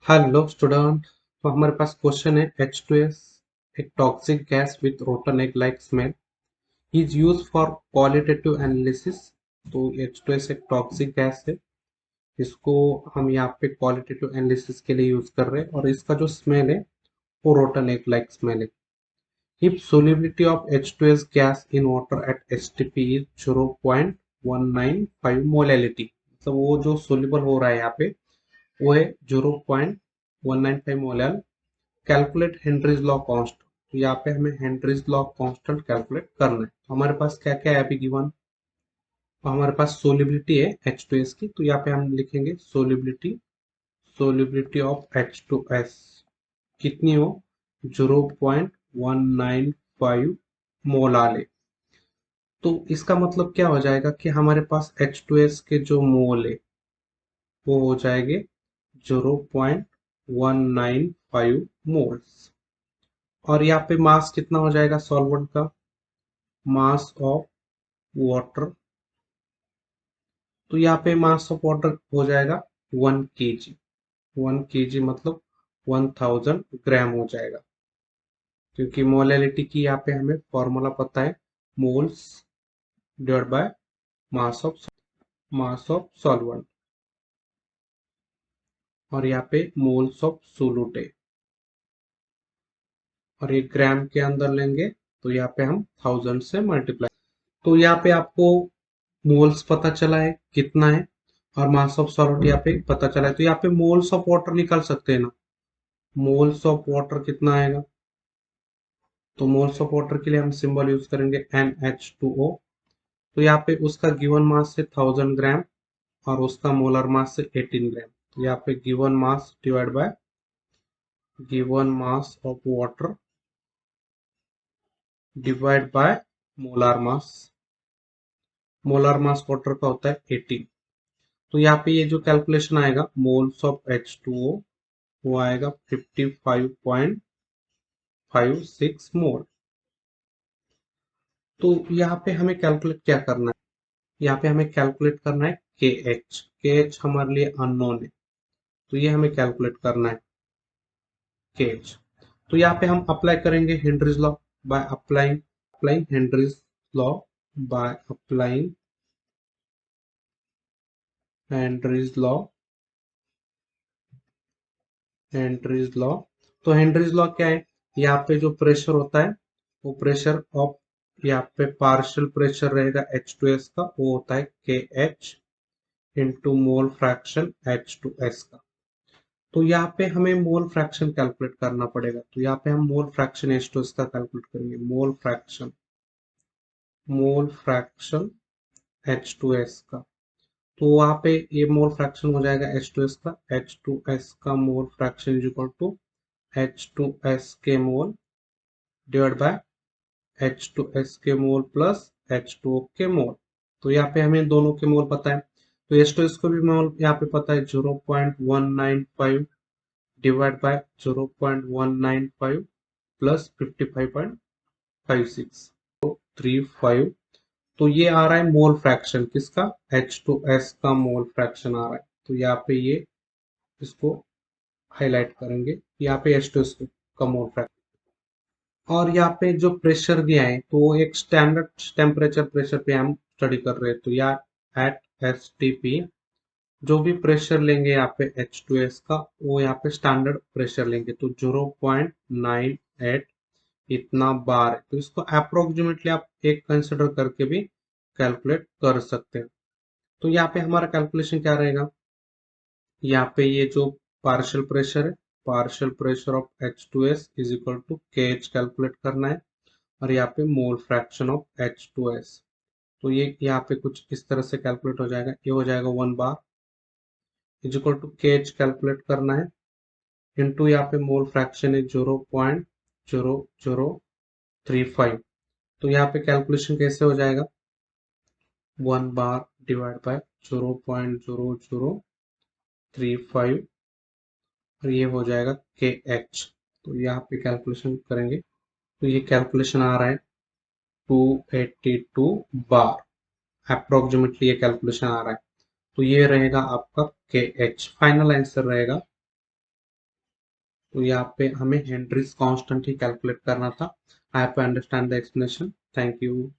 Hello student. तो हमारे पास question है H2S एक toxic gas with rotten egg like smell is use for qualitative analysis. तो H2S एक टॉक्सिक गैस है, इसको हम यहाँ पे क्वालिटेटिव एनालिसिस के लिए यूज कर रहे हैं और इसका जो स्मेल है वो रोटन एग लाइक स्मेल है। If solubility of H2S gas in water at STP is 0.195 molality, मतलब वो जो सोल्यूबल हो रहा है यहाँ पे वो है 0.195 molar. Calculate Henry's law constant, तो यहाँ पे हमें हेनरीज लॉ कांस्टेंट कैलकुलेट करना है। तो हमारे पास क्या क्या है अभी गिवन, तो हमारे पास सोल्युबिलिटी है H2S की, तो यहाँ पे हम लिखेंगे सोल्युबिलिटी, सोल्युबिलिटी ऑफ H2S कितनी हो 0.195 मोलार है। तो इसका मतलब क्या हो जाएगा कि हमारे पास H2S के जो मोल है वो हो जाएंगे 0.195 मोल्स। और यहाँ पे मास कितना हो जाएगा सॉल्वेंट का, मास ऑफ वाटर, तो यहाँ पे मास ऑफ वाटर हो जाएगा 1 kg। 1 kg मतलब 1000 ग्राम हो जाएगा, क्योंकि मोलैलिटी की यहाँ पे हमें फॉर्मूला पता है, moles divide by mass of solvent. और यहाँ पे मोल्स ऑफ सोलूट है और ये ग्राम के अंदर लेंगे, तो यहाँ पे हम 1000 से मल्टीप्लाई। तो यहाँ पे आपको मोल्स पता चला है कितना है और मास ऑफ सॉल्वेंट यहाँ पे पता चला है, तो यहाँ पे मोल्स ऑफ वाटर निकाल सकते हैं ना। मोल्स ऑफ वाटर कितना आएगा, तो मोल्स ऑफ वाटर के लिए हम सिंबल यूज करेंगे NH2O। तो यहाँ पे उसका गिवन मास है 1000 ग्राम और उसका मोलर मास है 18 ग्राम। तो यहाँ पे given mass divide by given mass of water divide by molar mass. Molar mass water का होता है 18। तो यहाँ पे ये जो कैलकुलेशन आएगा मोल्स ऑफ H2O वो आएगा 55.56 मोल। तो यहाँ पे हमें कैलकुलेट क्या करना है, यहाँ पे हमें कैलकुलेट करना है KH। KH हमारे लिए अननोन है, तो ये हमें कैलकुलेट करना है KH। तो यहाँ पे हम अप्लाई करेंगे Henry's law by applying applying Henry's law by applying Henry's law Henry's law. तो हेनरीज लॉ क्या है, यहाँ पे जो प्रेशर होता है वो प्रेशर ऑफ, यहाँ पे पार्शियल प्रेशर रहेगा H2S का, वो होता है KH into mole fraction H2S का। तो यहाँ पे हमें मोल फ्रैक्शन कैलकुलेट करना पड़ेगा, तो यहाँ पे हम मोल फ्रैक्शन H2S का कैलकुलेट करेंगे। मोल फ्रैक्शन H2S का, तो वहां पे ये मोल फ्रैक्शन हो जाएगा H2S का। H2S का mole fraction is equal to H2S के मोल डिवाइड बाय H2S के मोल प्लस H2O के मोल। तो यहाँ पे हमें दोनों के मोल पता है, तो H2S को भी मोल यहाँ पे पता है 0.195 डिवाइड बाय 0.195 प्लस 55.56 35। तो ये आ रहा है मोल फ्रैक्शन किसका, H2S का मोल फ्रैक्शन आ रहा है। तो यहाँ पे ये इसको हाईलाइट करेंगे, यहाँ पे H2S का मोल फ्रैक्शन। और यहाँ पे जो प्रेशर दिया है तो वो एक स्टैंडर्ड टेम्परेचर प्रेशर पे हम स्टडी कर रहे हैं, तो यहाँ एट STP जो भी प्रेशर लेंगे यहाँ पे H2S का वो यहाँ पे स्टैंडर्ड प्रेशर लेंगे, तो 0.98 इतना बार है। तो इसको अप्रोक्सीमेटली आप एक कंसिडर करके भी कैलकुलेट कर सकते हैं। तो यहाँ पे हमारा कैलकुलेशन क्या रहेगा, यहाँ पे ये जो पार्शियल प्रेशर है, partial pressure of H2S is equal to KH calculate करना है और यहाँ पे मोल फ्रैक्शन ऑफ H2S। तो ये यहाँ पे कुछ इस तरह से कैलकुलेट हो जाएगा, ये हो जाएगा 1 bar is equal to KH calculate करना है इनटू यहाँ पे मोल फ्रैक्शन है 0.0035। तो यहाँ पे कैलकुलेशन कैसे हो जाएगा, 1 बार डिवाइड बाय 0.0035 और ये हो जाएगा KH। तो यहाँ पे कैलकुलेशन करेंगे तो ये कैलकुलेशन आ रहा है 282 बार, अप्रोक्सीमेटली ये कैलकुलेशन आ रहा है। तो ये रहेगा आपका KH, फाइनल आंसर रहेगा तो यहाँ पे हमें हेनरीज कांस्टेंट ही कैलकुलेट करना था। I have to understand the explanation. Thank you.